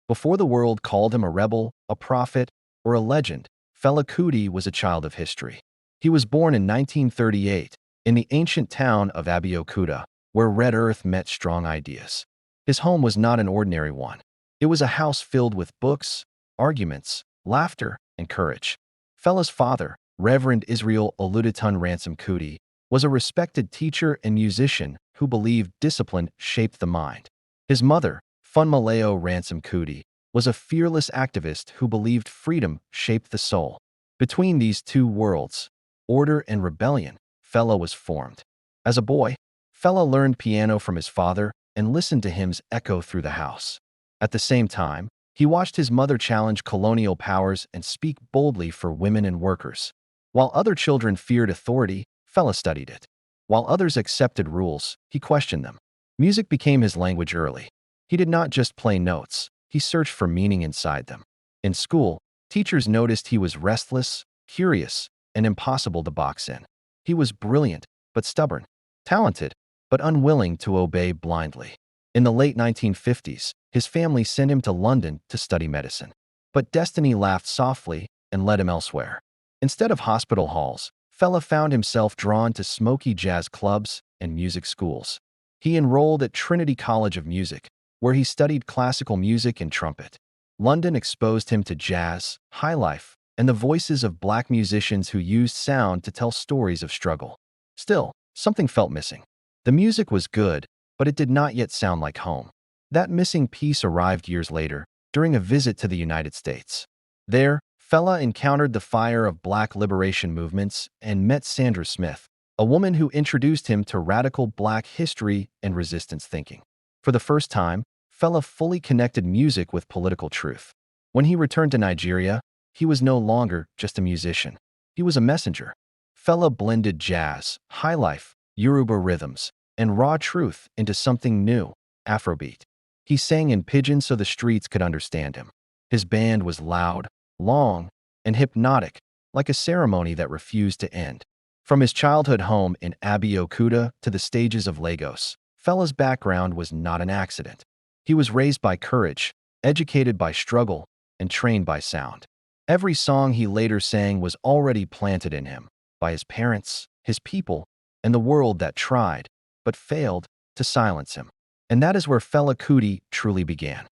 Before the world called him a rebel, a prophet, or a legend, Fela Kuti was a child of history. He was born in 1938 in the ancient town of Abeokuta, where red earth met strong ideas. His home was not an ordinary one. It was a house filled with books, arguments, laughter, and courage. Fela's father, Reverend Israel Oludetun Ransom Kuti, was a respected teacher and musician who believed discipline shaped the mind. His mother, Funmaleo Ransom Kuti, was a fearless activist who believed freedom shaped the soul. Between these two worlds, order and rebellion, Fela was formed. As a boy, Fela learned piano from his father and listened to hymns echo through the house. At the same time, he watched his mother challenge colonial powers and speak boldly for women and workers. While other children feared authority, Fela studied it. While others accepted rules, he questioned them. Music became his language early. He did not just play notes, he searched for meaning inside them. In school, teachers noticed he was restless, curious, and impossible to box in. He was brilliant, but stubborn, talented, but unwilling to obey blindly. In the late 1950s, his family sent him to London to study medicine. But destiny laughed softly and led him elsewhere. Instead of hospital halls, Fela found himself drawn to smoky jazz clubs and music schools. He enrolled at Trinity College of Music, where he studied classical music and trumpet. London exposed him to jazz, highlife, and the voices of black musicians who used sound to tell stories of struggle. Still, something felt missing. The music was good, but it did not yet sound like home. That missing piece arrived years later, during a visit to the United States. There, Fela encountered the fire of black liberation movements and met Sandra Smith, a woman who introduced him to radical black history and resistance thinking. For the first time, Fela fully connected music with political truth. When he returned to Nigeria, he was no longer just a musician. He was a messenger. Fela blended jazz, highlife, Yoruba rhythms, and raw truth into something new, Afrobeat. He sang in pidgin so the streets could understand him. His band was loud, long, and hypnotic, like a ceremony that refused to end. From his childhood home in Abeokuta to the stages of Lagos, Fela's background was not an accident. He was raised by courage, educated by struggle, and trained by sound. Every song he later sang was already planted in him by his parents, his people, and the world that tried, but failed, to silence him. And that is where Fela Kuti truly began.